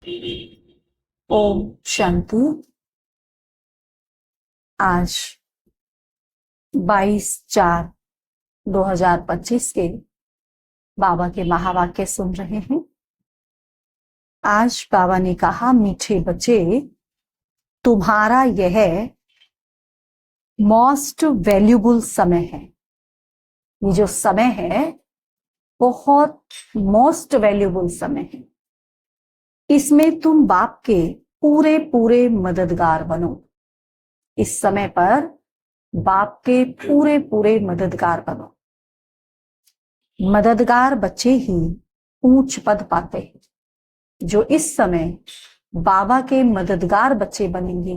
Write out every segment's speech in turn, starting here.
ओम शांति। आज 22/4/2025 के बाबा के महावाक्य सुन रहे हैं। आज बाबा ने कहा, मीठे बच्चे, तुम्हारा यह मोस्ट वैल्यूबल समय है। ये जो समय है बहुत मोस्ट वैल्यूबल समय है। इसमें तुम बाप के पूरे पूरे मददगार बनो। इस समय पर बाप के पूरे पूरे मददगार बनो। मददगार बच्चे ही ऊंच पद पाते हैं। जो इस समय बाबा के मददगार बच्चे बनेंगे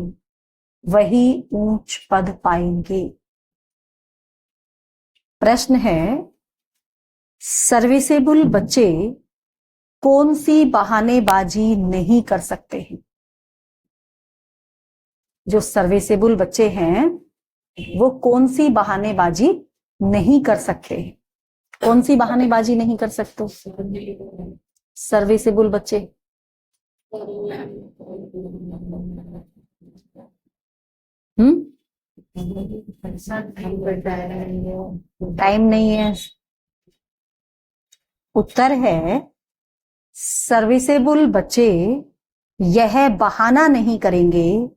वही ऊंच पद पाएंगे। प्रश्न है, सर्विसेबल बच्चे कौन सी बहानेबाजी नहीं कर सकते हैं? जो सर्विसेबल बच्चे हैं वो कौन सी बहानेबाजी नहीं कर सकते हैं? कौन सी बहानेबाजी नहीं कर सकते सर्विसेबल बच्चे? टाइम नहीं है। उत्तर है, सर्विसेबल बच्चे यह बहाना नहीं करेंगे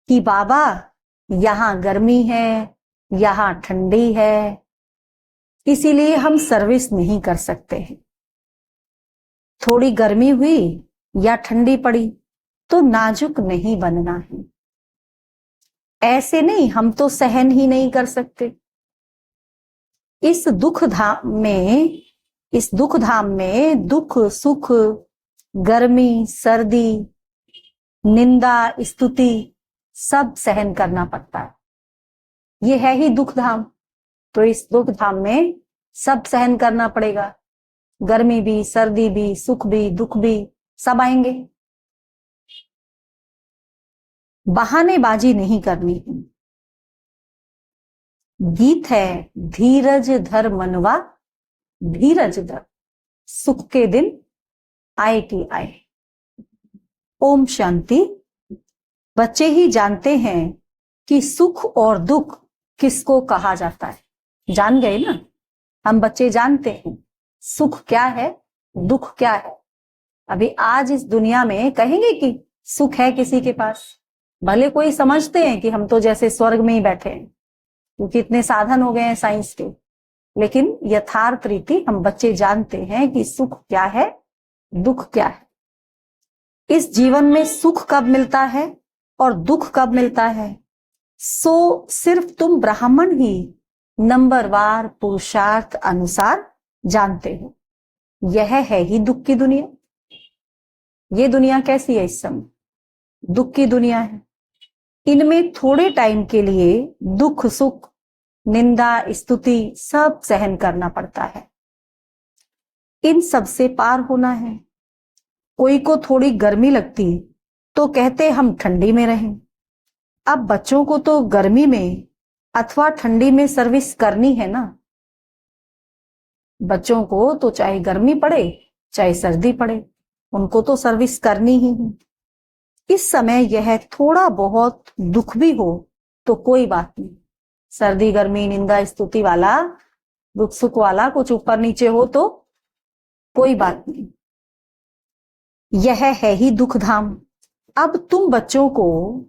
कि बाबा यहाँ गर्मी है, यहाँ ठंडी है, इसीलिए हम सर्विस नहीं कर सकते हैं। थोड़ी गर्मी हुई या ठंडी पड़ी तो नाजुक नहीं बनना है। ऐसे नहीं, हम तो सहन ही नहीं कर सकते। इस दुख धाम में दुख सुख, गर्मी सर्दी, निंदा स्तुति सब सहन करना पड़ता है। ये है ही दुख धाम। तो इस दुख धाम में सब सहन करना पड़ेगा। गर्मी भी, सर्दी भी, सुख भी, दुख भी सब आएंगे। बहानेबाजी नहीं करनी है। गीत है, धीरज धर मनवा, धीरज धर, सुख के दिन आए कि आए। ओम शांति। बच्चे ही जानते हैं कि सुख और दुख किसको कहा जाता है। जान गए ना? हम बच्चे जानते हैं सुख क्या है, दुख क्या है। अभी आज इस दुनिया में कहेंगे कि सुख है किसी के पास। भले कोई समझते हैं कि हम तो जैसे स्वर्ग में ही बैठे हैं क्योंकि इतने साधन हो गए हैं साइंस के, लेकिन यथार्थ रीति हम बच्चे जानते हैं कि सुख क्या है, दुख क्या है। इस जीवन में सुख कब मिलता है और दुख कब मिलता है, सो सिर्फ तुम ब्राह्मण ही नंबरवार पुरुषार्थ अनुसार जानते हो। यह है ही दुख की दुनिया। ये दुनिया कैसी है? इस समय दुख की दुनिया है। इनमें थोड़े टाइम के लिए दुख सुख, निंदा स्तुति सब सहन करना पड़ता है। इन सब से पार होना है। कोई को थोड़ी गर्मी लगती तो कहते हम ठंडी में रहें। अब बच्चों को तो गर्मी में अथवा ठंडी में सर्विस करनी है ना। बच्चों को तो चाहे गर्मी पड़े चाहे सर्दी पड़े, उनको तो सर्विस करनी ही है। इस समय यह थोड़ा बहुत दुख भी हो तो कोई बात नहीं। सर्दी गर्मी निंदा स्तुति वाला, दुख सुख वाला कुछ ऊपर नीचे हो तो कोई बात नहीं। यह है ही दुख धाम। अब तुम बच्चों को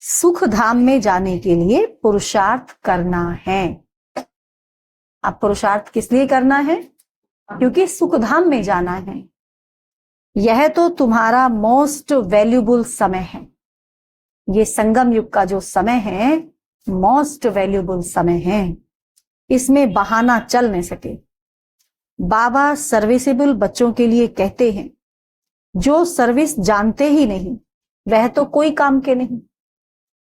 सुख धाम में जाने के लिए पुरुषार्थ करना है। अब पुरुषार्थ किस लिए करना है? क्योंकि सुख धाम में जाना है। यह तो तुम्हारा मोस्ट वैल्यूबल समय है। ये संगम युग का जो समय है मोस्ट वैल्यूबल समय है। इसमें बहाना चल नहीं सके। बाबा सर्विसेबल बच्चों के लिए कहते हैं, जो सर्विस जानते ही नहीं वह तो कोई काम के नहीं।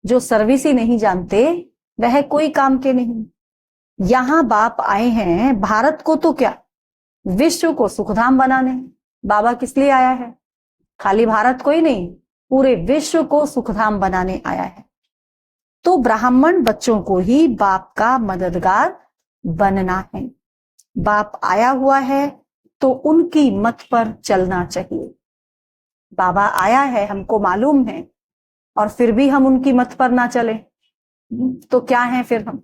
जो सर्विस ही नहीं जानते वह कोई काम के नहीं। यहां बाप आए हैं भारत को तो क्या, विश्व को सुखधाम बनाने। बाबा किस लिए आया है? खाली भारत को ही नहीं, पूरे विश्व को सुखधाम बनाने आया है। तो ब्राह्मण बच्चों को ही बाप का मददगार बनना है। बाप आया हुआ है तो उनकी मत पर चलना चाहिए। बाबा आया है, हमको मालूम है, और फिर भी हम उनकी मत पर ना चले तो क्या है फिर? हम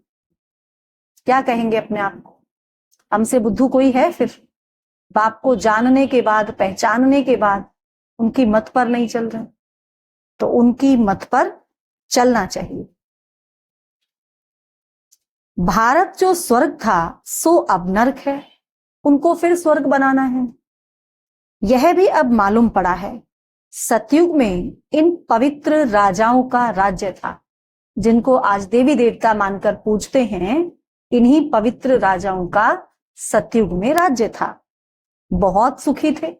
क्या कहेंगे अपने आप को? हमसे बुद्धू कोई है फिर? बाप को जानने के बाद, पहचानने के बाद उनकी मत पर नहीं चल रहे, तो उनकी मत पर चलना चाहिए। भारत जो स्वर्ग था सो अब नरक है, उनको फिर स्वर्ग बनाना है, यह भी अब मालूम पड़ा है। सतयुग में इन पवित्र राजाओं का राज्य था, जिनको आज देवी देवता मानकर पूजते हैं, इन्हीं पवित्र राजाओं का सतयुग में राज्य था। बहुत सुखी थे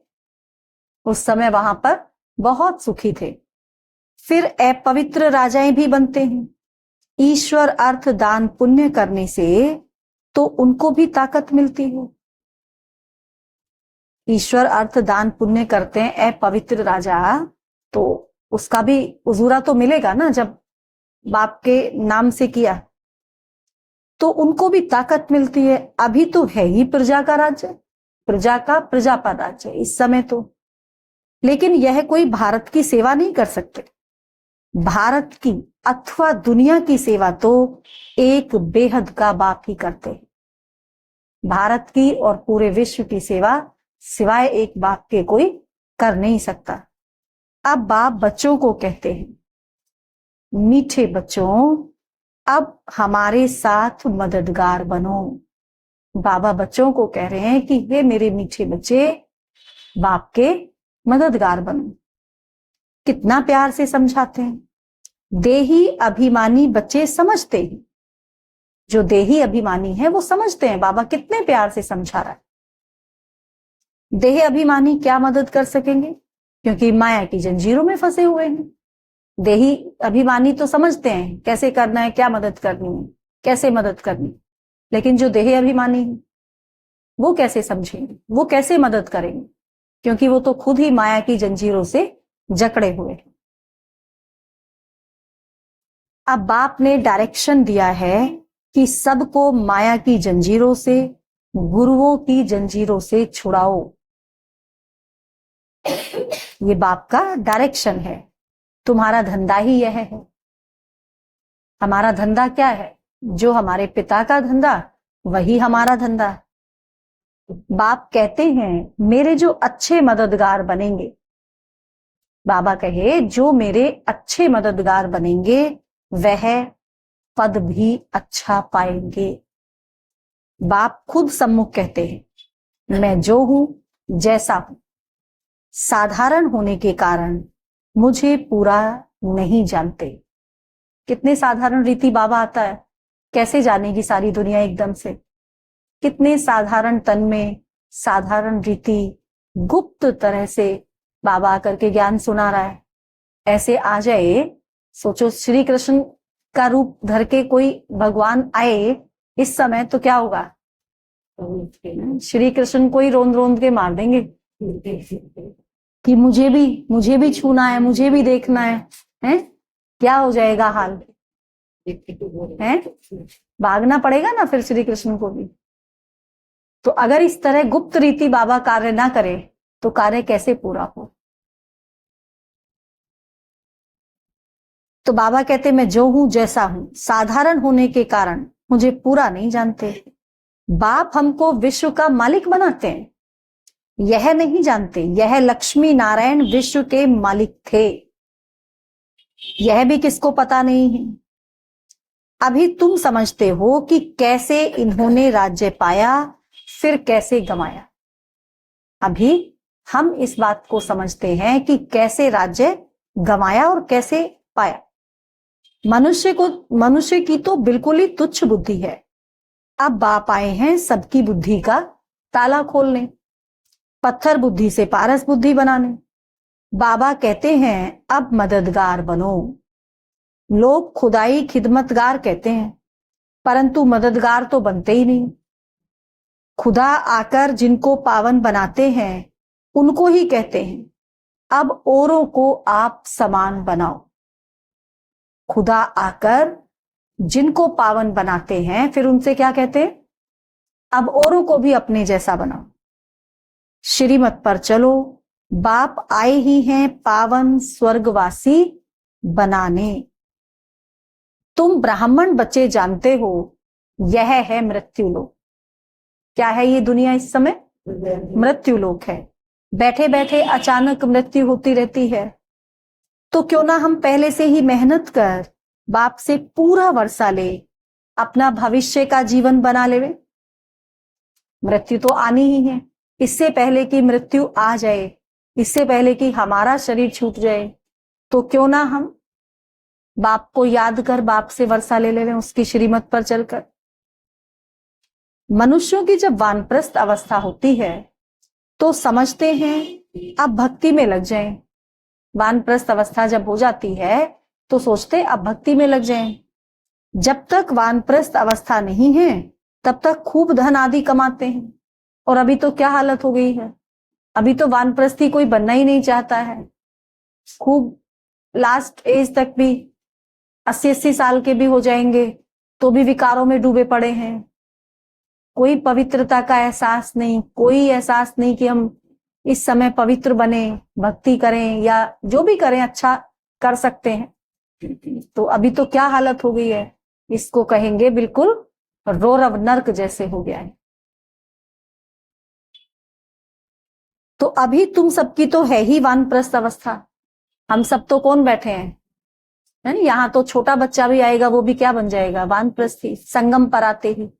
उस समय, वहां पर बहुत सुखी थे। फिर अपवित्र राजाएं भी बनते हैं। ईश्वर अर्थ दान पुण्य करने से तो उनको भी ताकत मिलती है। ईश्वर अर्थ दान पुण्य करते हैं अपवित्र राजा, तो उसका भी उजूरा तो मिलेगा ना, जब बाप के नाम से किया तो उनको भी ताकत मिलती है। अभी तो है ही प्रजा का राज्य, प्रजा का प्रजा पर राज्य इस समय तो, लेकिन यह कोई भारत की सेवा नहीं कर सकते। भारत की अथवा दुनिया की सेवा तो एक बेहद का बाप ही करते हैं। भारत की और पूरे विश्व की सेवा सिवाय एक बाप के कोई कर नहीं सकता। अब बाप बच्चों को कहते हैं, मीठे बच्चों अब हमारे साथ मददगार बनो। बाबा बच्चों को कह रहे हैं कि हे मेरे मीठे बच्चे, बाप के मददगार बनो। कितना प्यार से समझाते हैं। देही अभिमानी बच्चे समझते हैं, जो देही अभिमानी है वो समझते हैं बाबा कितने प्यार से समझा रहा है। देह अभिमानी क्या मदद कर सकेंगे, क्योंकि माया की जंजीरों में फंसे हुए हैं। देही अभिमानी तो समझते हैं कैसे करना है, क्या मदद करनी है, कैसे मदद करनी, लेकिन जो देह अभिमानी है वो कैसे समझेंगे, वो कैसे मदद करेंगे, क्योंकि वो तो खुद ही माया की जंजीरों से जकड़े हुए हैं। अब बाप ने डायरेक्शन दिया है कि सबको माया की जंजीरों से, गुरुओं की जंजीरों से छुड़ाओ। ये बाप का डायरेक्शन है। तुम्हारा धंधा ही यह है। हमारा धंधा क्या है? जो हमारे पिता का धंधा वही हमारा धंधा। बाप कहते हैं मेरे जो अच्छे मददगार बनेंगे, बाबा कहे जो मेरे अच्छे मददगार बनेंगे वह पद भी अच्छा पाएंगे। बाप खुद सम्मुख कहते हैं, मैं जो हूं जैसा हूं, साधारण होने के कारण मुझे पूरा नहीं जानते। कितने साधारण रीति बाबा आता है, कैसे जानेगी सारी दुनिया एकदम से? कितने साधारण तन में साधारण रीति, गुप्त तरह से बाबा आकर के ज्ञान सुना रहा है। ऐसे आ जाए, सोचो श्री कृष्ण का रूप धर के कोई भगवान आए इस समय तो क्या होगा? श्री कृष्ण को ही रोंद रोंद के मार देंगे कि मुझे भी छूना है, मुझे भी देखना है? क्या हो जाएगा हाल? है भागना पड़ेगा ना फिर श्री कृष्ण को भी। तो अगर इस तरह गुप्त रीति बाबा कार्य ना करे तो कार्य कैसे पूरा हो? तो बाबा कहते मैं जो हूं जैसा हूं, साधारण होने के कारण मुझे पूरा नहीं जानते। बाप हमको विश्व का मालिक बनाते हैं, यह नहीं जानते यह लक्ष्मी नारायण विश्व के मालिक थे। यह भी किसको पता नहीं है। अभी तुम समझते हो कि कैसे इन्होंने राज्य पाया, फिर कैसे गंवाया। अभी हम इस बात को समझते हैं कि कैसे राज्य गंवाया और कैसे पाया। मनुष्य की तो बिल्कुल ही तुच्छ बुद्धि है। अब बाप आए हैं सबकी बुद्धि का ताला खोलने, पत्थर बुद्धि से पारस बुद्धि बनाने। बाबा कहते हैं अब मददगार बनो। लोग खुदाई खिदमतगार कहते हैं, परंतु मददगार तो बनते ही नहीं। खुदा आकर जिनको पावन बनाते हैं उनको ही कहते हैं अब औरों को आप समान बनाओ। खुदा आकर जिनको पावन बनाते हैं फिर उनसे क्या कहते हैं? अब औरों को भी अपने जैसा बनाओ, श्रीमत पर चलो, बाप आए ही हैं पावन स्वर्गवासी बनाने। तुम ब्राह्मण बच्चे जानते हो यह है मृत्यु लोक। क्या है ये दुनिया इस समय? मृत्यु लोक है। बैठे बैठे अचानक मृत्यु होती रहती है। तो क्यों ना हम पहले से ही मेहनत कर बाप से पूरा वर्षा ले, अपना भविष्य का जीवन बना लेवे। मृत्यु तो आनी ही है। इससे पहले कि मृत्यु आ जाए, इससे पहले कि हमारा शरीर छूट जाए, तो क्यों ना हम बाप को याद कर बाप से वर्षा ले लेवे उसकी श्रीमत पर चलकर। मनुष्यों की जब वानप्रस्थ अवस्था होती है तो समझते हैं अब भक्ति में लग जाएं। वानप्रस्थ अवस्था जब हो जाती है तो सोचते अब भक्ति में लग जाएं। जब तक वानप्रस्थ अवस्था नहीं है तब तक खूब धन आदि कमाते हैं। और अभी तो क्या हालत हो गई है, अभी तो वानप्रस्थी कोई बनना ही नहीं चाहता है। खूब लास्ट एज तक भी 80-80 साल के भी हो जाएंगे तो भी विकारों में डूबे पड़े हैं। कोई पवित्रता का एहसास नहीं, कोई एहसास नहीं कि हम इस समय पवित्र बने, भक्ति करें या जो भी करें अच्छा कर सकते हैं। तो अभी तो क्या हालत हो गई है, इसको कहेंगे बिल्कुल रौरव नर्क जैसे हो गया है। तो अभी तुम सबकी तो है ही वानप्रस्थ अवस्था। हम सब तो कौन बैठे हैं, है ना? यहाँ तो छोटा बच्चा भी आएगा, वो भी क्या बन जाएगा? वानप्रस्थी, संगम पर आते ही।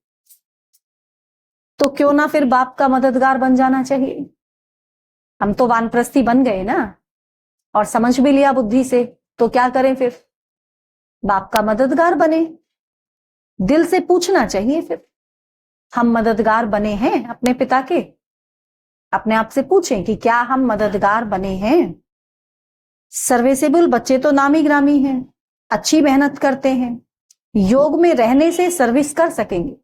तो क्यों ना फिर बाप का मददगार बन जाना चाहिए। हम तो वानप्रस्थी बन गए ना, और समझ भी लिया बुद्धि से, तो क्या करें फिर? बाप का मददगार बने। दिल से पूछना चाहिए फिर, हम मददगार बने हैं अपने पिता के? अपने आप से पूछें कि क्या हम मददगार बने हैं? सर्विसेबल बच्चे तो नामी ग्रामी हैं, अच्छी मेहनत करते हैं, योग में रहने से सर्विस कर सकेंगे।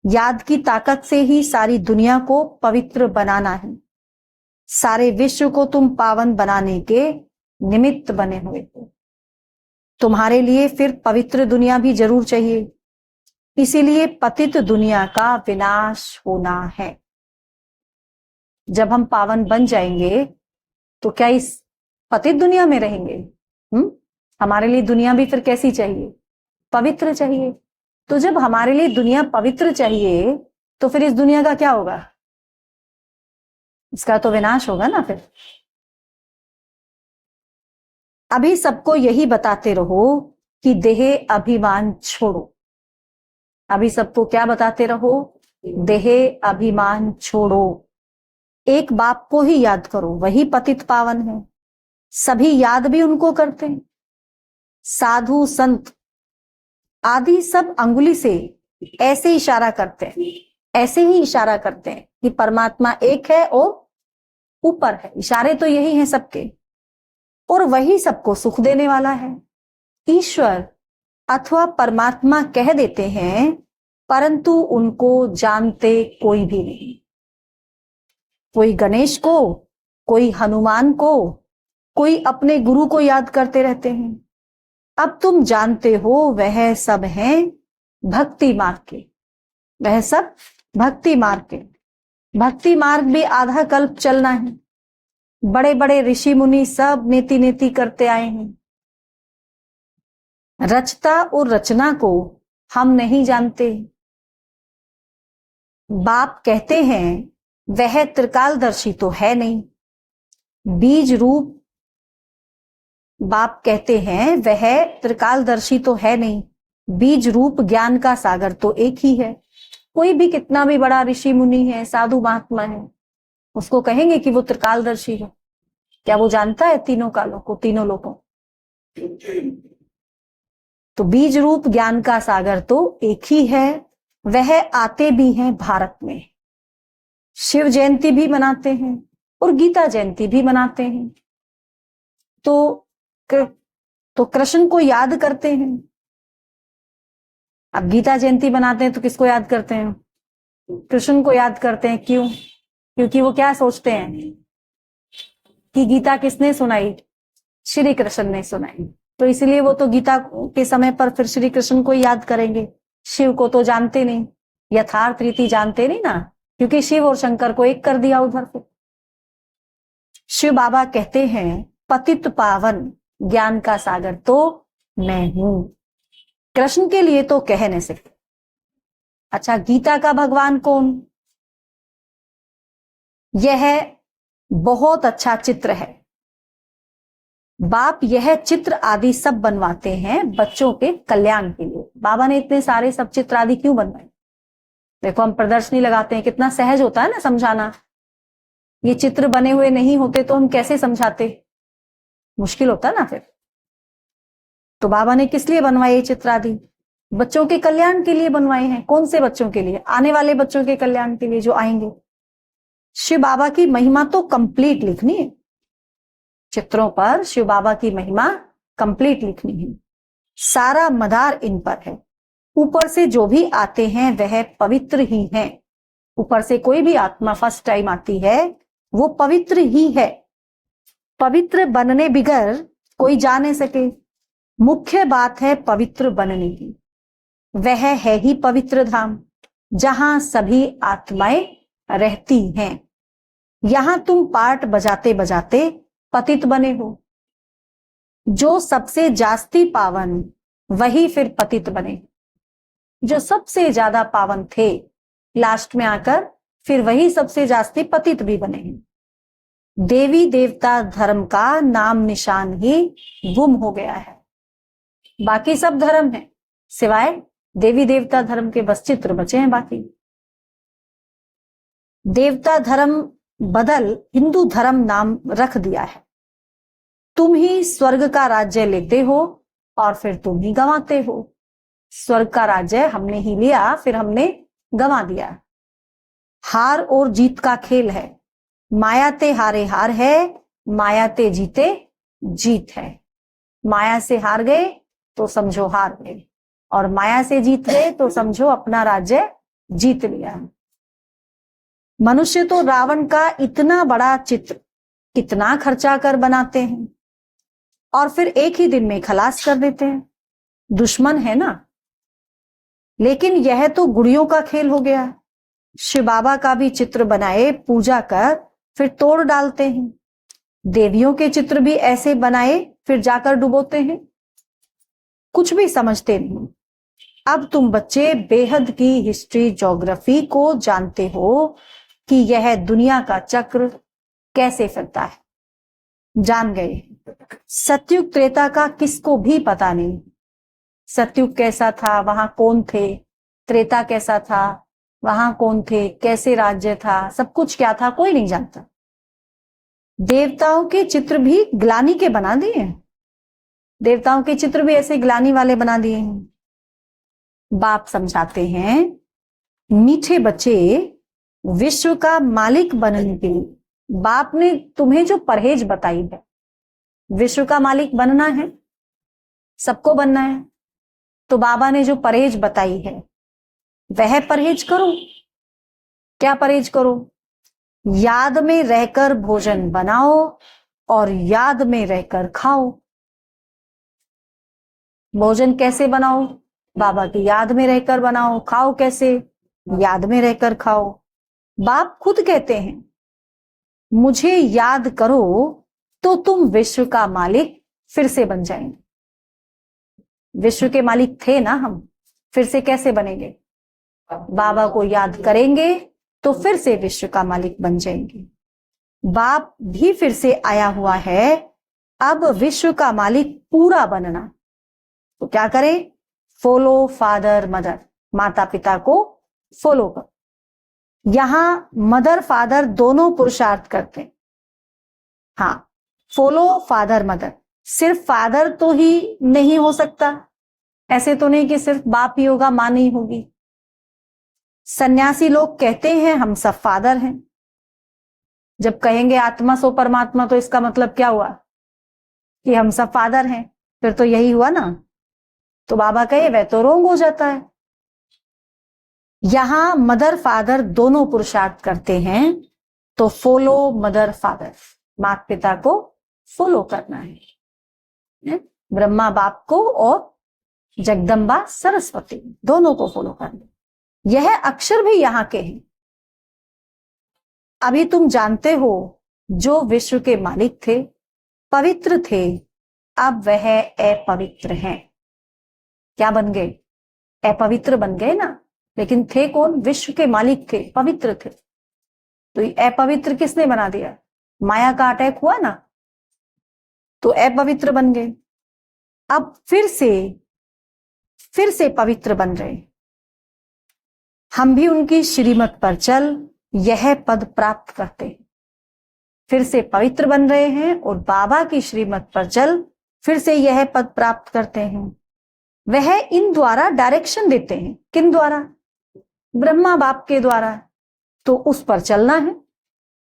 याद की ताकत से ही सारी दुनिया को पवित्र बनाना है। सारे विश्व को तुम पावन बनाने के निमित्त बने हुए हो। तुम्हारे लिए फिर पवित्र दुनिया भी जरूर चाहिए, इसीलिए पतित दुनिया का विनाश होना है। जब हम पावन बन जाएंगे तो क्या इस पतित दुनिया में रहेंगे? हमारे लिए दुनिया भी फिर कैसी चाहिए? पवित्र चाहिए। तो जब हमारे लिए दुनिया पवित्र चाहिए तो फिर इस दुनिया का क्या होगा? इसका तो विनाश होगा ना फिर। अभी सबको यही बताते रहो कि देह अभिमान छोड़ो। अभी सबको क्या बताते रहो? देह अभिमान छोड़ो। एक बाप को ही याद करो, वही पतित पावन है। सभी याद भी उनको करते हैं। साधु संत आदि सब अंगुली से ऐसे इशारा करते हैं, ऐसे ही इशारा करते हैं कि परमात्मा एक है और ऊपर है। इशारे तो यही हैं सबके, और वही सबको सुख देने वाला है। ईश्वर अथवा परमात्मा कह देते हैं, परंतु उनको जानते कोई भी नहीं। कोई गणेश को, कोई हनुमान को, कोई अपने गुरु को याद करते रहते हैं। अब तुम जानते हो वह सब हैं भक्ति मार्ग के, वह सब भक्ति मार्ग के। भक्ति मार्ग भी आधा कल्प चलना है। बड़े बड़े ऋषि मुनि सब नेति नेति करते आए हैं। रचता और रचना को हम नहीं जानते। बाप कहते हैं वह त्रिकालदर्शी तो है नहीं, बीज रूप। बाप कहते हैं वह त्रिकालदर्शी तो है नहीं, बीज रूप ज्ञान का सागर तो एक ही है। कोई भी कितना भी बड़ा ऋषि मुनि है, साधु महात्मा है, उसको कहेंगे कि वो त्रिकालदर्शी है? क्या वो जानता है तीनों कालों को, तीनों लोगों? तो बीज रूप ज्ञान का सागर तो एक ही है। वह आते भी हैं भारत में, शिव जयंती भी मनाते हैं और गीता जयंती भी मनाते हैं। तो कृष्ण को याद करते हैं। अब गीता जयंती मनाते हैं तो किसको याद करते हैं? कृष्ण को याद करते हैं। क्यों? क्योंकि वो क्या सोचते हैं कि गीता किसने सुनाई? श्री कृष्ण ने सुनाई। तो इसलिए वो तो गीता के समय पर फिर श्री कृष्ण को याद करेंगे। शिव को तो जानते नहीं, यथार्थ रीति जानते नहीं ना, क्योंकि शिव और शंकर को एक कर दिया उधर से। शिव बाबा कहते हैं पतित पावन ज्ञान का सागर तो मैं हूं। कृष्ण के लिए तो कह नहीं सकते। अच्छा, गीता का भगवान कौन? यह बहुत अच्छा चित्र है। बाप यह चित्र आदि सब बनवाते हैं बच्चों के कल्याण के लिए। बाबा ने इतने सारे सब चित्र आदि क्यों बनवाए? देखो, हम प्रदर्शनी लगाते हैं, कितना सहज होता है ना समझाना। ये चित्र बने हुए नहीं होते तो हम कैसे समझाते? मुश्किल होता ना फिर। तो बाबा ने किस लिए बनवाए ये चित्र आदि? बच्चों के कल्याण के लिए बनवाए हैं। कौन से बच्चों के लिए? आने वाले बच्चों के कल्याण के लिए, जो आएंगे। शिव बाबा की महिमा तो कंप्लीट लिखनी है। चित्रों पर शिव बाबा की महिमा कंप्लीट लिखनी है। सारा मदार इन पर है। ऊपर से जो भी आते हैं वह पवित्र ही हैं। ऊपर से कोई भी आत्मा फर्स्ट टाइम आती है वो पवित्र ही है। पवित्र बनने बिगर कोई जा नहीं सके। मुख्य बात है पवित्र बनने की। वह है ही पवित्र धाम जहां सभी आत्माएं रहती हैं। यहां तुम पार्ट बजाते बजाते पतित बने हो। जो सबसे जास्ती पावन वही फिर पतित बने। जो सबसे ज्यादा पावन थे लास्ट में आकर फिर वही सबसे जास्ती पतित भी बने हैं। देवी देवता धर्म का नाम निशान ही गुम हो गया है। बाकी सब धर्म है, सिवाय देवी देवता धर्म के बस चित्र बचे हैं। बाकी देवता धर्म बदल हिंदू धर्म नाम रख दिया है। तुम ही स्वर्ग का राज्य लेते हो और फिर तुम ही गंवाते हो। स्वर्ग का राज्य हमने ही लिया, फिर हमने गंवा दिया। हार और जीत का खेल है। माया ते हारे हार है, माया ते जीते जीत है। माया से हार गए तो समझो हार गए, और माया से जीत गए तो समझो अपना राज्य जीत लिया। मनुष्य तो रावण का इतना बड़ा चित्र कितना खर्चा कर बनाते हैं और फिर एक ही दिन में खलास कर देते हैं। दुश्मन है ना। लेकिन यह तो गुड़ियों का खेल हो गया। शिव बाबा का भी चित्र बनाए, पूजा कर फिर तोड़ डालते हैं। देवियों के चित्र भी ऐसे बनाए फिर जाकर डुबोते हैं। कुछ भी समझते नहीं। अब तुम बच्चे बेहद की हिस्ट्री ज्योग्राफी को जानते हो कि यह दुनिया का चक्र कैसे फिरता है। जान गए। सतयुग त्रेता का किसको भी पता नहीं। सतयुग कैसा था, वहां कौन थे? त्रेता कैसा था, वहां कौन थे? कैसे राज्य था? सब कुछ क्या था, कोई नहीं जानता। देवताओं के चित्र भी ग्लानी के बना दिए। देवताओं के चित्र भी ऐसे ग्लानी वाले बना दिए हैं। बाप समझाते हैं, मीठे बच्चे, विश्व का मालिक बनने के लिए बाप ने तुम्हें जो परहेज बताई है, विश्व का मालिक बनना है, सबको बनना है, तो बाबा ने जो परहेज बताई है वह परहेज करो। क्या परहेज करो? याद में रहकर भोजन बनाओ और याद में रहकर खाओ। भोजन कैसे बनाओ? बाबा की याद में रहकर बनाओ। खाओ कैसे? याद में रहकर खाओ। बाप खुद कहते हैं, मुझे याद करो तो तुम विश्व का मालिक फिर से बन जाएंगे। विश्व के मालिक थे ना हम, फिर से कैसे बनेंगे? बाबा को याद करेंगे तो फिर से विश्व का मालिक बन जाएंगे। बाप भी फिर से आया हुआ है, अब विश्व का मालिक पूरा बनना। तो क्या करें? फॉलो फादर मदर, माता पिता को फॉलो करो। यहां मदर फादर दोनों पुरुषार्थ करते हैं। हाँ, फॉलो फादर मदर। सिर्फ फादर तो ही नहीं हो सकता, ऐसे तो नहीं कि सिर्फ बाप ही होगा, मां नहीं होगी। सन्यासी लोग कहते हैं हम सब फादर हैं। जब कहेंगे आत्मा सो परमात्मा, तो इसका मतलब क्या हुआ कि हम सब फादर हैं? फिर तो यही हुआ ना। तो बाबा कहे वह तो रोंग हो जाता है। यहां मदर फादर दोनों पुरुषार्थ करते हैं, तो फॉलो मदर फादर, माता पिता को फॉलो करना है। ब्रह्मा बाप को और जगदम्बा सरस्वती दोनों को फॉलो करना। यह अक्षर भी यहां के हैं। अभी तुम जानते हो जो विश्व के मालिक थे, पवित्र थे, अब वह अपवित्र हैं। क्या बन गए? अपवित्र बन गए ना। लेकिन थे कौन? विश्व के मालिक थे, पवित्र थे। तो ये अपवित्र किसने बना दिया? माया का अटैक हुआ ना, तो अपवित्र बन गए। अब फिर से पवित्र बन रहे। हम भी उनकी श्रीमत पर चल यह पद प्राप्त करते हैं। फिर से पवित्र बन रहे हैं और बाबा की श्रीमत पर चल फिर से यह पद प्राप्त करते हैं। वह इन द्वारा डायरेक्शन देते हैं। किन द्वारा? ब्रह्मा बाप के द्वारा। तो उस पर चलना है।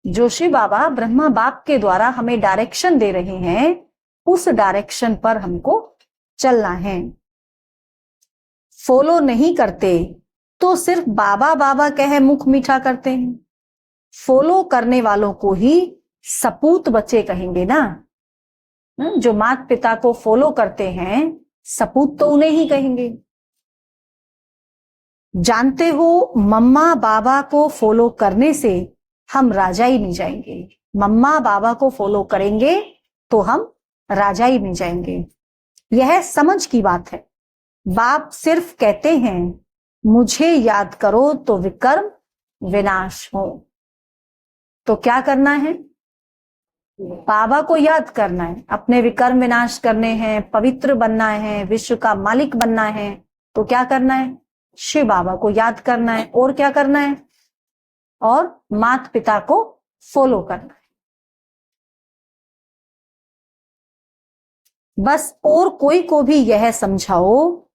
जो शिव बाबा ब्रह्मा बाप के द्वारा हमें डायरेक्शन दे रहे हैं, उस डायरेक्शन पर हमको चलना है। फॉलो नहीं करते तो सिर्फ बाबा बाबा कह मुख मीठा करते हैं। फॉलो करने वालों को ही सपूत बच्चे कहेंगे ना। जो माता पिता को फॉलो करते हैं, सपूत तो उन्हें ही कहेंगे। जानते हो, मम्मा बाबा को फॉलो करने से हम राजाई में जाएंगे। मम्मा बाबा को फॉलो करेंगे तो हम राजाई में जाएंगे। यह समझ की बात है। बाप सिर्फ कहते हैं मुझे याद करो तो विकर्म विनाश हो। तो क्या करना है? बाबा को याद करना है, अपने विकर्म विनाश करने हैं, पवित्र बनना है, विश्व का मालिक बनना है। तो क्या करना है? शिव बाबा को याद करना है। और क्या करना है? और माता पिता को फॉलो करना है। बस और कोई को भी यह समझाओ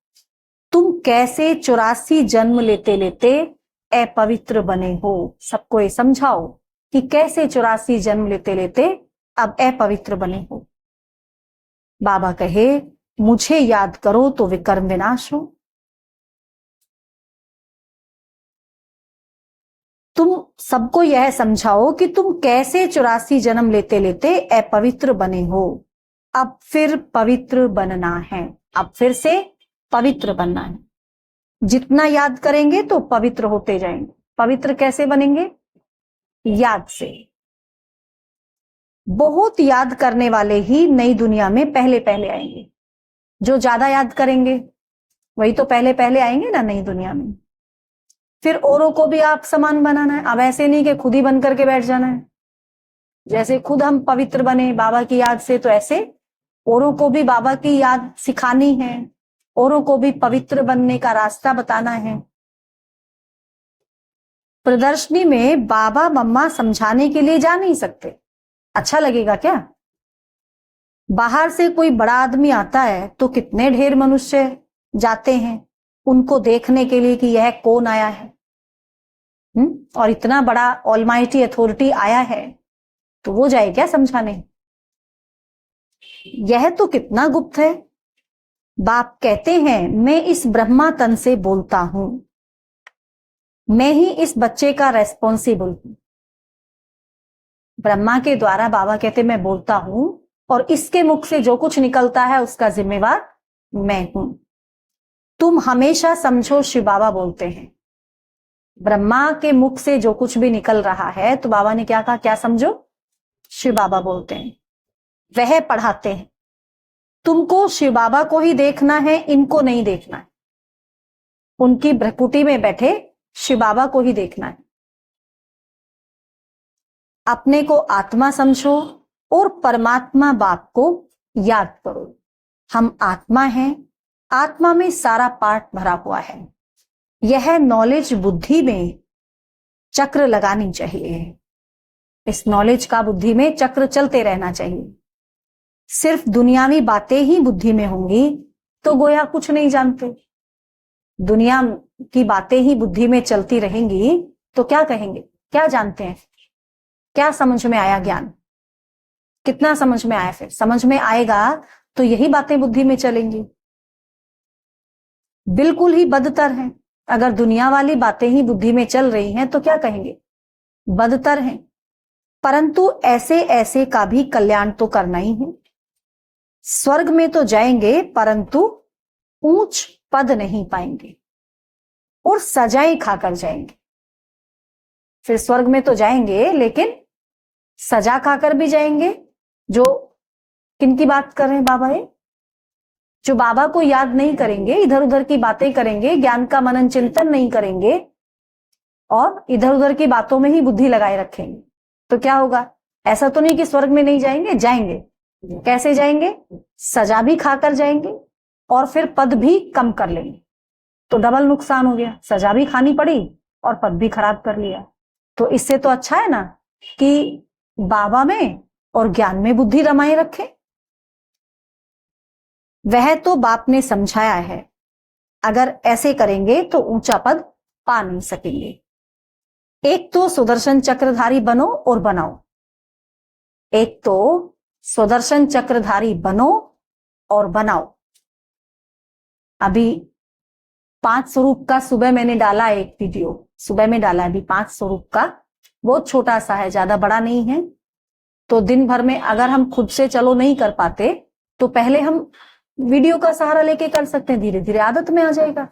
तुम कैसे 84 जन्म लेते लेते अपवित्र बने हो। सबको ये समझाओ कि कैसे 84 जन्म लेते लेते अब अपवित्र बने हो। बाबा कहे मुझे याद करो तो विकर्म विनाश हो। तुम सबको यह समझाओ कि तुम कैसे 84 जन्म लेते लेते अपवित्र बने हो। अब फिर पवित्र बनना है। अब फिर से पवित्र बनना है। जितना याद करेंगे तो पवित्र होते जाएंगे। पवित्र कैसे बनेंगे? याद से। बहुत याद करने वाले ही नई दुनिया में पहले पहले आएंगे। जो ज्यादा याद करेंगे वही तो पहले पहले आएंगे ना नई दुनिया में। फिर औरों को भी आप समान बनाना है। अब ऐसे नहीं कि खुद ही बन करके बैठ जाना है। जैसे खुद हम पवित्र बने बाबा की याद से, तो ऐसे औरों को भी बाबा की याद सिखानी है, औरों को भी पवित्र बनने का रास्ता बताना है। प्रदर्शनी में बाबा मम्मा समझाने के लिए जा नहीं सकते। अच्छा लगेगा क्या? बाहर से कोई बड़ा आदमी आता है तो कितने ढेर मनुष्य जाते हैं उनको देखने के लिए कि यह कौन आया है। और इतना बड़ा ऑलमाइटी अथॉरिटी आया है तो वो जाए क्या समझाने? यह तो कितना गुप्त है। बाप कहते हैं मैं इस ब्रह्मा तन से बोलता हूं, मैं ही इस बच्चे का रेस्पॉन्सिबल हूं। ब्रह्मा के द्वारा बाबा कहते मैं बोलता हूं और इसके मुख से जो कुछ निकलता है उसका जिम्मेवार मैं हूं। तुम हमेशा समझो शिव बाबा बोलते हैं। ब्रह्मा के मुख से जो कुछ भी निकल रहा है तो बाबा ने क्या कहा? क्या समझो? शिव बाबा बोलते हैं। वह पढ़ाते हैं। तुमको शिव बाबा को ही देखना है, इनको नहीं देखना है। उनकी भ्रकुटी में बैठे शिव बाबा को ही देखना है। अपने को आत्मा समझो और परमात्मा बाप को याद करो। हम आत्मा हैं, आत्मा में सारा पार्ट भरा हुआ है। यह नॉलेज बुद्धि में चक्र लगानी चाहिए। इस नॉलेज का बुद्धि में चक्र चलते रहना चाहिए। सिर्फ दुनियावी बातें ही बुद्धि में होंगी तो गोया कुछ नहीं जानते। दुनिया की बातें ही बुद्धि में चलती रहेंगी तो क्या कहेंगे? क्या जानते हैं? क्या समझ में आया ज्ञान? कितना समझ में आया? फिर समझ में आएगा तो यही बातें बुद्धि में चलेंगी। बिल्कुल ही बदतर है। अगर दुनिया वाली बातें ही बुद्धि में चल रही हैं तो क्या कहेंगे? बदतर है। परंतु ऐसे ऐसे का भी कल्याण तो करना ही है। स्वर्ग में तो जाएंगे परंतु ऊंच पद नहीं पाएंगे और सजाएं खाकर जाएंगे। फिर स्वर्ग में तो जाएंगे लेकिन सजा खाकर भी जाएंगे, जो किनकी बात कर रहे हैं बाबा, ये जो बाबा को याद नहीं करेंगे, इधर उधर की बातें करेंगे, ज्ञान का मनन चिंतन नहीं करेंगे और इधर उधर की बातों में ही बुद्धि लगाए रखेंगे, तो क्या होगा? ऐसा तो नहीं कि स्वर्ग में नहीं जाएंगे, जाएंगे। कैसे जाएंगे? सजा भी खाकर जाएंगे और फिर पद भी कम कर लेंगे, तो डबल नुकसान हो गया, सजा भी खानी पड़ी और पद भी खराब कर लिया। तो इससे तो अच्छा है ना कि बाबा में और ज्ञान में बुद्धि रमाए रखे। वह तो बाप ने समझाया है, अगर ऐसे करेंगे तो ऊंचा पद पा नहीं सकेंगे। एक तो सुदर्शन चक्रधारी बनो और बनाओ, एक तो सुदर्शन चक्रधारी बनो और बनाओ। अभी 5 स्वरूप का सुबह मैंने डाला, एक वीडियो सुबह में डाला, अभी 5 स्वरूप का, बहुत छोटा सा है, ज्यादा बड़ा नहीं है। तो दिन भर में अगर हम खुद से चलो नहीं कर पाते तो पहले हम वीडियो का सहारा लेके कर सकते हैं, धीरे धीरे आदत में आ जाएगा।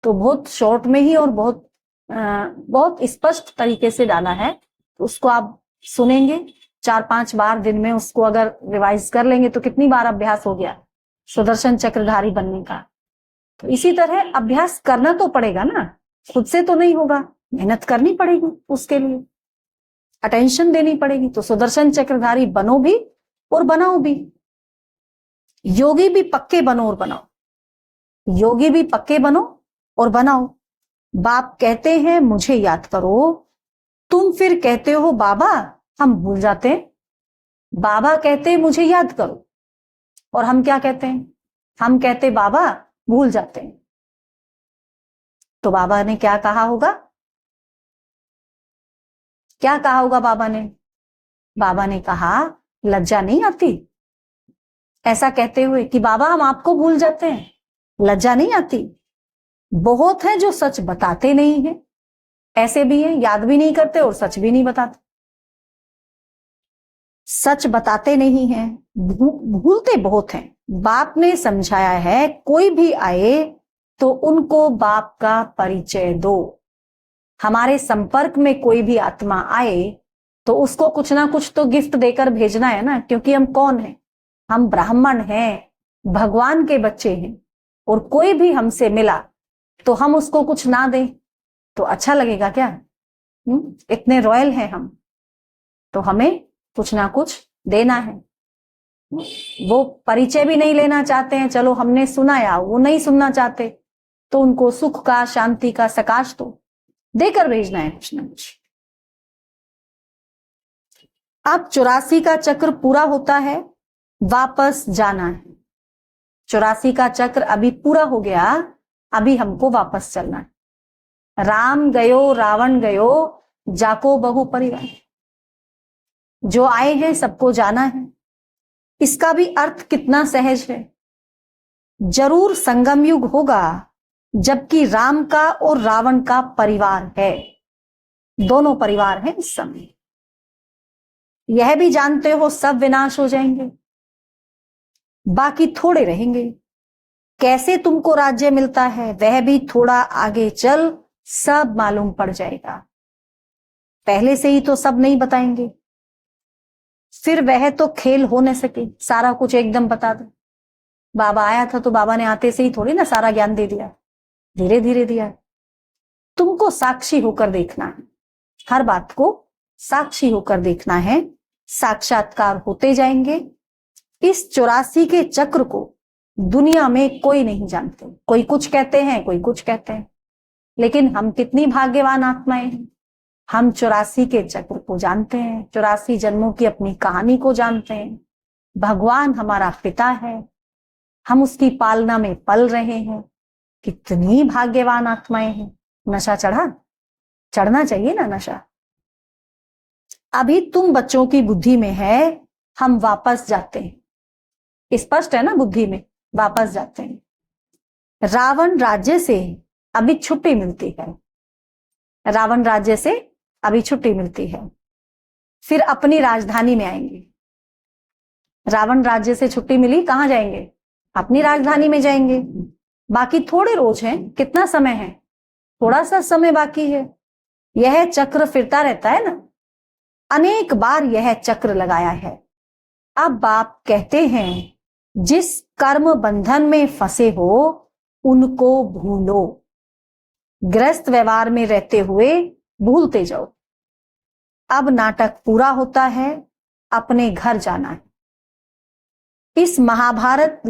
तो बहुत शॉर्ट में ही और बहुत स्पष्ट तरीके से डाला है, तो उसको आप सुनेंगे 4-5 बार दिन में, उसको अगर रिवाइज कर लेंगे तो कितनी बार अभ्यास हो गया सुदर्शन चक्रधारी बनने का। तो इसी तरह अभ्यास करना तो पड़ेगा ना, खुद से तो नहीं होगा, मेहनत करनी पड़ेगी, उसके लिए अटेंशन देनी पड़ेगी। तो सुदर्शन चक्रधारी बनो भी और बनाओ भी। योगी भी पक्के बनो और बनाओ, योगी भी पक्के बनो और बनाओ। बाप कहते हैं मुझे याद करो, तुम फिर कहते हो बाबा हम भूल जाते हैं। बाबा कहते हैं मुझे याद करो और हम क्या कहते हैं? हम कहते बाबा भूल जाते हैं। तो बाबा ने क्या कहा होगा? क्या कहा होगा बाबा ने? बाबा ने कहा लज्जा नहीं आती ऐसा कहते हुए कि बाबा हम आपको भूल जाते हैं? लज्जा नहीं आती? बहुत है जो सच बताते नहीं है, ऐसे भी हैं याद भी नहीं करते और सच भी नहीं बताते। सच बताते नहीं हैं, भूलते बहुत हैं। बाप ने समझाया है कोई भी आए तो उनको बाप का परिचय दो। हमारे संपर्क में कोई भी आत्मा आए तो उसको कुछ ना कुछ तो गिफ्ट देकर भेजना है ना, क्योंकि हम कौन हैं? हम ब्राह्मण हैं, भगवान के बच्चे हैं। और कोई भी हमसे मिला तो हम उसको कुछ ना दें तो अच्छा लगेगा क्या? इतने रॉयल हैं हम, तो हमें कुछ ना कुछ देना है। वो परिचय भी नहीं लेना चाहते हैं, चलो हमने सुनाया, वो नहीं सुनना चाहते तो उनको सुख का, शांति का सकाश तो देकर भेजना है कुछ ना कुछ। अब 84 का चक्र पूरा होता है, वापस जाना है। 84 का चक्र अभी पूरा हो गया, अभी हमको वापस चलना है। राम गयो रावण गयो जाको बहु परिवार, जो आए हैं सबको जाना है। इसका भी अर्थ कितना सहज है। जरूर संगम युग होगा जबकि राम का और रावण का परिवार है, दोनों परिवार हैं इस समय। यह भी जानते हो सब विनाश हो जाएंगे, बाकी थोड़े रहेंगे। कैसे तुमको राज्य मिलता है वह भी थोड़ा आगे चल सब मालूम पड़ जाएगा। पहले से ही तो सब नहीं बताएंगे, फिर वह तो खेल हो न सके सारा कुछ एकदम बता दो। बाबा आया था तो बाबा ने आते से ही थोड़ी ना सारा ज्ञान दे दिया, धीरे धीरे दिया। तुमको साक्षी होकर देखना है, हर बात को साक्षी होकर देखना है। साक्षात्कार होते जाएंगे। इस 84 के चक्र को दुनिया में कोई नहीं जानते, कोई कुछ कहते हैं, कोई कुछ कहते हैं, लेकिन हम कितनी भाग्यवान आत्माएं हैं। हम 84 के चक्र को जानते हैं, 84 जन्मों की अपनी कहानी को जानते हैं। भगवान हमारा पिता है, हम उसकी पालना में पल रहे हैं। कितनी भाग्यवान आत्माएं हैं। नशा चढ़ना चाहिए ना नशा। अभी तुम बच्चों की बुद्धि में है, हम वापस जाते हैं। स्पष्ट है ना, बुद्धि में वापस जाते हैं। रावण राज्य से अभी छुट्टी मिलती है, रावण राज्य से अभी छुट्टी मिलती है, फिर अपनी राजधानी में आएंगे। रावण राज्य से छुट्टी मिली, कहां जाएंगे? अपनी राजधानी में जाएंगे। बाकी थोड़े रोज हैं, कितना समय है? थोड़ा सा समय बाकी है। यह चक्र फिरता रहता है ना, अनेक बार यह चक्र लगाया है। अब बाप कहते हैं जिस कर्म बंधन में फंसे हो उनको भूलो, गृहस्थ व्यवहार में रहते हुए भूलते जाओ। अब नाटक पूरा होता है, अपने घर जाना है। इस महाभारत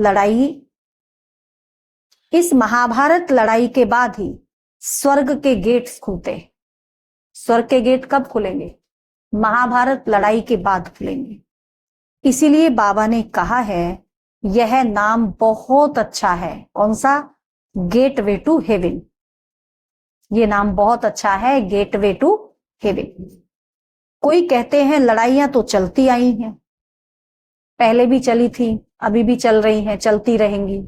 लड़ाई के बाद ही स्वर्ग के गेट खुलते हैं। स्वर्ग के गेट कब खुलेंगे? महाभारत लड़ाई के बाद खुलेंगे। इसीलिए बाबा ने कहा है यह नाम बहुत अच्छा है। कौन सा? Gateway to heaven. ये नाम बहुत अच्छा है, गेटवे टू हेवन। कोई कहते हैं लड़ाइयां तो चलती आई हैं, पहले भी चली थी, अभी भी चल रही हैं, चलती रहेंगी।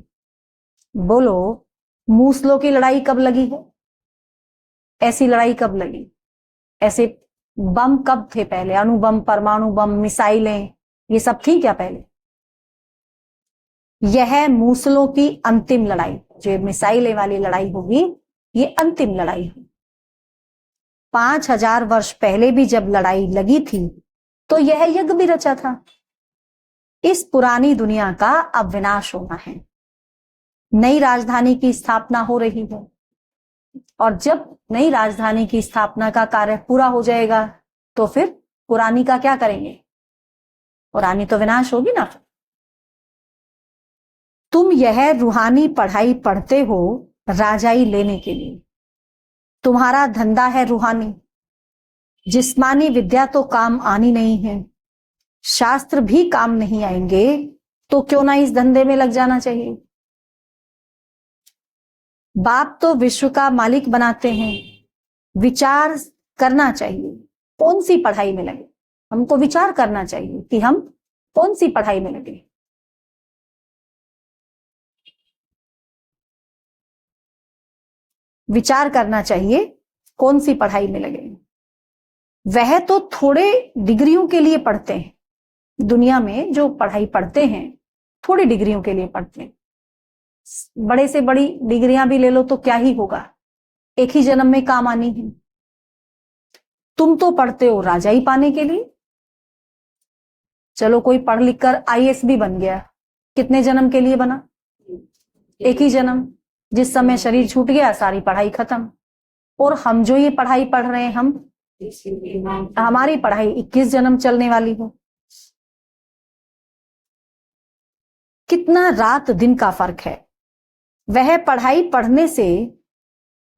बोलो, मूसलों की लड़ाई कब लगी है? ऐसी लड़ाई कब लगी? ऐसे बम कब थे पहले? अणु बम, परमाणु बम, मिसाइलें, ये सब थी क्या पहले? यह मूसलों की अंतिम लड़ाई, जो मिसाइलें वाली लड़ाई होगी, ये अंतिम लड़ाई होगी। 5000 वर्ष पहले भी जब लड़ाई लगी थी तो यह यज्ञ भी रचा था। इस पुरानी दुनिया का अब विनाश होना है। नई राजधानी की स्थापना हो रही है, और जब नई राजधानी की स्थापना का कार्य पूरा हो जाएगा तो फिर पुरानी का क्या करेंगे? पुरानी तो विनाश होगी ना। तुम यह रूहानी पढ़ाई पढ़ते हो राजाई लेने के लिए। तुम्हारा धंधा है रूहानी, जिस्मानी विद्या तो काम आनी नहीं है, शास्त्र भी काम नहीं आएंगे, तो क्यों ना इस धंधे में लग जाना चाहिए। बाप तो विश्व का मालिक बनाते हैं, विचार करना चाहिए कौन सी पढ़ाई में लगे। हमको विचार करना चाहिए कि हम कौन सी पढ़ाई में लगे। विचार करना चाहिए कौन सी पढ़ाई में लगे। वह तो थोड़े डिग्रियों के लिए पढ़ते हैं, दुनिया में जो पढ़ाई पढ़ते हैं थोड़ी डिग्रियों के लिए पढ़ते हैं। बड़े से बड़ी डिग्रियां भी ले लो तो क्या ही होगा, एक ही जन्म में काम आनी है। तुम तो पढ़ते हो राजाई पाने के लिए। चलो कोई पढ़ लिख कर आईएएस भी बन गया, कितने जन्म के लिए बना? एक ही जन्म। जिस समय शरीर छूट गया सारी पढ़ाई खत्म। और हम जो ये पढ़ाई पढ़ रहे हैं, हमारी पढ़ाई 21 जन्म चलने वाली है। कितना रात दिन का फर्क है। वह पढ़ाई पढ़ने से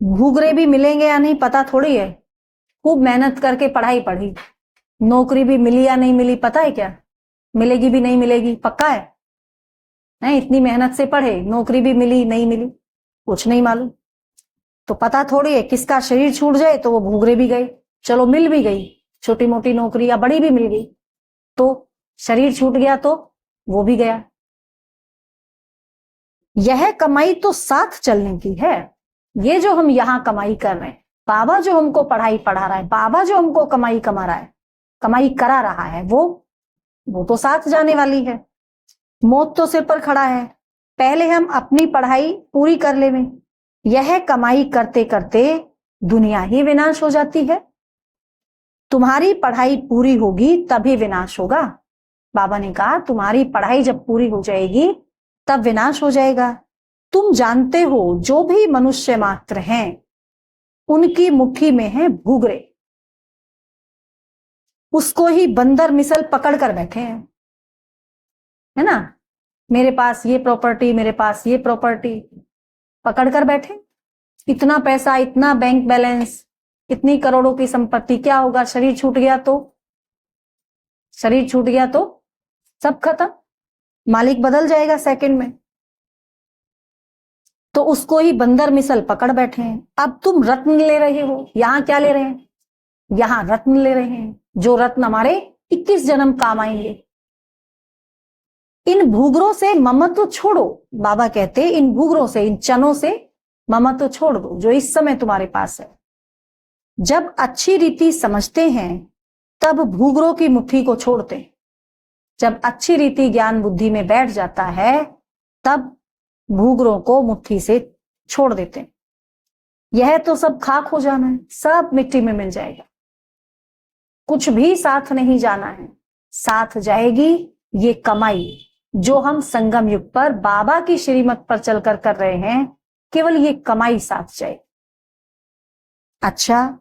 घूघरे भी मिलेंगे या नहीं पता थोड़ी है। खूब मेहनत करके पढ़ाई पढ़ी, नौकरी भी मिली या नहीं मिली पता है क्या? मिलेगी भी नहीं मिलेगी पक्का है? नहीं, इतनी मेहनत से पढ़े, नौकरी भी मिली नहीं मिली कुछ नहीं मालूम। तो पता थोड़ी है, किसका शरीर छूट जाए तो वो घूघरे भी गए। चलो मिल भी गई छोटी मोटी नौकरी या बड़ी भी मिल गई, तो शरीर छूट गया तो वो भी गया। यह कमाई तो साथ चलने की है। ये जो हम यहां कमाई कर रहे हैं, बाबा जो हमको पढ़ाई पढ़ा रहा है, बाबा जो हमको कमाई कमा रहा है, कमाई करा रहा है, वो तो साथ जाने वाली है। मौत तो सिर पर खड़ा है। पहले हम अपनी पढ़ाई पूरी कर लें। यह कमाई करते करते दुनिया ही विनाश हो जाती है। तुम्हारी पढ़ाई पूरी होगी तभी विनाश होगा। बाबा ने कहा तुम्हारी पढ़ाई जब पूरी हो जाएगी तब विनाश हो जाएगा। तुम जानते हो जो भी मनुष्य मात्र हैं उनकी मुट्ठी में है भूगरे, उसको ही बंदर मिसल पकड़ कर बैठे हैं, है ना। मेरे पास ये प्रॉपर्टी, मेरे पास ये प्रॉपर्टी, पकड़ कर बैठे। इतना पैसा, इतना बैंक बैलेंस, इतनी करोड़ों की संपत्ति, क्या होगा? शरीर छूट गया तो? शरीर छूट गया तो सब खत्म, मालिक बदल जाएगा सेकंड में। तो उसको ही बंदर मिसल पकड़ बैठे हैं। अब तुम रत्न ले रहे हो, यहां क्या ले रहे हैं? यहां रत्न ले रहे हैं, जो रत्न हमारे 21 जन्म काम आएंगे। इन भूगरों से ममत्व छोड़ो। बाबा कहते इन भूगरों से, इन चनों से ममत्व छोड़ दो जो इस समय तुम्हारे पास है। जब अच्छी रीति समझते हैं तब भूगरों की मुट्ठी को छोड़ते हैं। जब अच्छी रीति ज्ञान बुद्धि में बैठ जाता है तब भूगरों को मुट्ठी से छोड़ देते हैं। यह तो सब खाक हो जाना है, सब मिट्टी में मिल जाएगा। कुछ भी साथ नहीं जाना है, साथ जाएगी ये कमाई जो हम संगम युग पर बाबा की श्रीमत पर चलकर कर रहे हैं, केवल ये कमाई साथ जाए। अच्छा,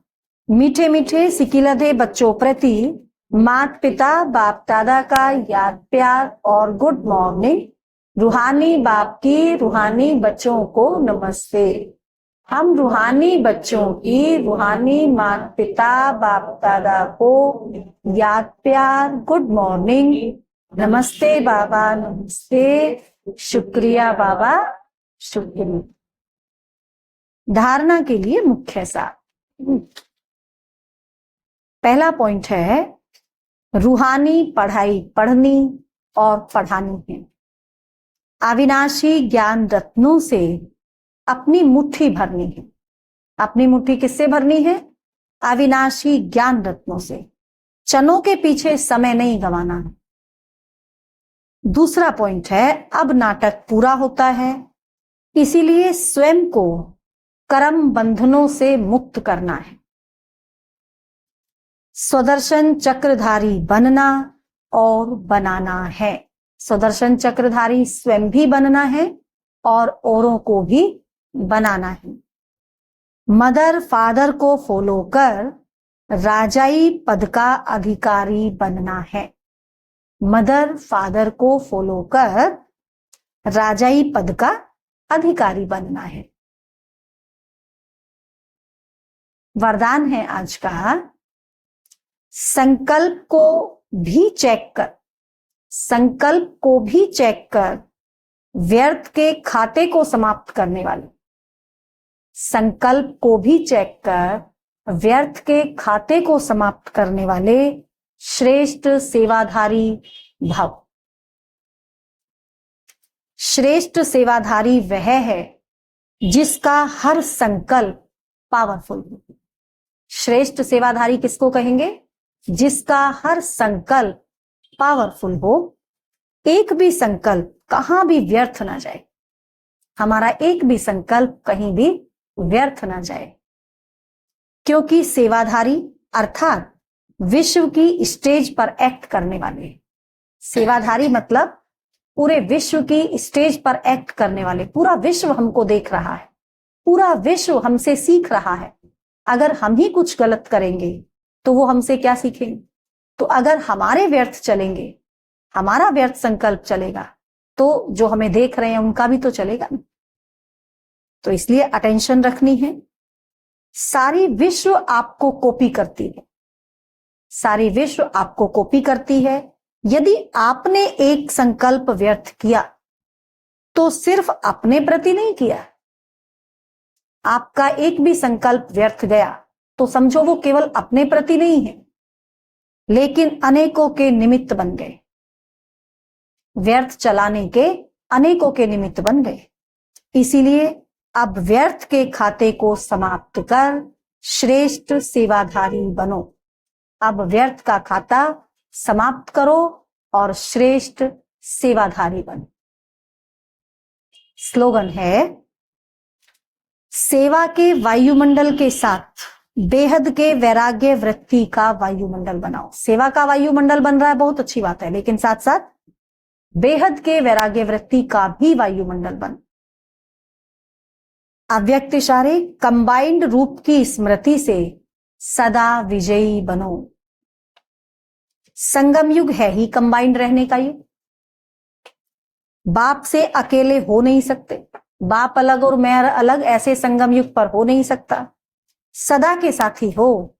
मीठे मीठे सिकिलधे बच्चों प्रति माता पिता बाप दादा का याद प्यार और गुड मॉर्निंग। रूहानी बाप की रूहानी बच्चों को नमस्ते। हम रूहानी बच्चों की रूहानी माता पिता बाप दादा को याद प्यार गुड मॉर्निंग, नमस्ते बाबा नमस्ते, शुक्रिया बाबा शुक्रिया। धारणा के लिए मुख्य सार। पहला पॉइंट है रूहानी पढ़ाई पढ़नी और पढ़ानी है। अविनाशी ज्ञान रत्नों से अपनी मुट्ठी भरनी है। अपनी मुट्ठी किससे भरनी है? अविनाशी ज्ञान रत्नों से। चनों के पीछे समय नहीं गंवाना है। दूसरा पॉइंट है अब नाटक पूरा होता है, इसीलिए स्वयं को कर्म बंधनों से मुक्त करना है। स्वदर्शन चक्रधारी बनना और बनाना है। स्वदर्शन चक्रधारी स्वयं भी बनना है और औरों को भी बनाना है। मदर फादर को फॉलो कर राजाई पद का अधिकारी बनना है। मदर फादर को फॉलो कर राजाई पद का अधिकारी बनना है। वरदान है आज का, संकल्प को भी चेक कर, संकल्प को भी चेक कर व्यर्थ के खाते को समाप्त करने वाले। संकल्प को भी चेक कर व्यर्थ के खाते को समाप्त करने वाले श्रेष्ठ सेवाधारी भव। श्रेष्ठ सेवाधारी वह है जिसका हर संकल्प पावरफुल हो। श्रेष्ठ सेवाधारी किसको कहेंगे? जिसका हर संकल्प पावरफुल हो। एक भी संकल्प कहां भी व्यर्थ ना जाए। हमारा एक भी संकल्प कहीं भी व्यर्थ ना जाए, क्योंकि सेवाधारी अर्थात विश्व की स्टेज पर एक्ट करने वाले। सेवाधारी मतलब पूरे विश्व की स्टेज पर एक्ट करने वाले। पूरा विश्व हमको देख रहा है, पूरा विश्व हमसे सीख रहा है। अगर हम ही कुछ गलत करेंगे तो वो हमसे क्या सीखेंगे? तो अगर हमारे व्यर्थ चलेंगे, हमारा व्यर्थ संकल्प चलेगा, तो जो हमें देख रहे हैं उनका भी तो चलेगा ना। तो इसलिए अटेंशन रखनी है। सारी विश्व आपको कॉपी करती है, सारी विश्व आपको कॉपी करती है। यदि आपने एक संकल्प व्यर्थ किया तो सिर्फ अपने प्रति नहीं किया। आपका एक भी संकल्प व्यर्थ गया तो समझो वो केवल अपने प्रति नहीं है, लेकिन अनेकों के निमित्त बन गए। व्यर्थ चलाने के अनेकों के निमित्त बन गए। इसीलिए अब व्यर्थ के खाते को समाप्त कर श्रेष्ठ सेवाधारी बनो। अब व्यर्थ का खाता समाप्त करो और श्रेष्ठ सेवाधारी बनो। स्लोगन है, सेवा के वायुमंडल के साथ बेहद के वैराग्य वृत्ति का वायुमंडल बनाओ। सेवा का वायुमंडल बन रहा है, बहुत अच्छी बात है, लेकिन साथ साथ बेहद के वैराग्य वृत्ति का भी वायुमंडल बन। अव्यक्त इशारे कंबाइंड रूप की स्मृति से सदा विजयी बनो। संगम युग है ही कंबाइंड रहने का युग। बाप से अकेले हो नहीं सकते, बाप अलग और मैं अलग ऐसे संगम युग पर हो नहीं सकता। सदा के साथी हो,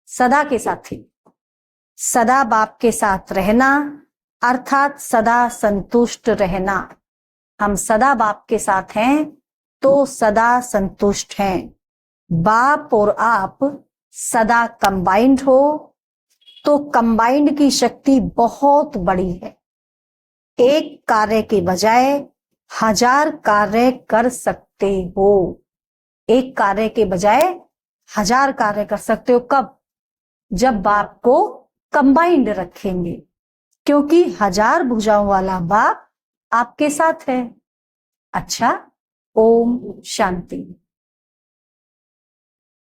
सदा के साथी। सदा बाप के साथ रहना अर्थात सदा संतुष्ट रहना। हम सदा बाप के साथ हैं तो सदा संतुष्ट हैं। बाप और आप सदा कंबाइंड हो तो कंबाइंड की शक्ति बहुत बड़ी है। एक कार्य के बजाय 1000 कार्य कर सकते हो। एक कार्य के बजाय 1000 कार्य कर सकते हो। कब? जब बाप को कंबाइंड रखेंगे, क्योंकि 1000 भुजाओं वाला बाप आपके साथ है। अच्छा, ओम शांति।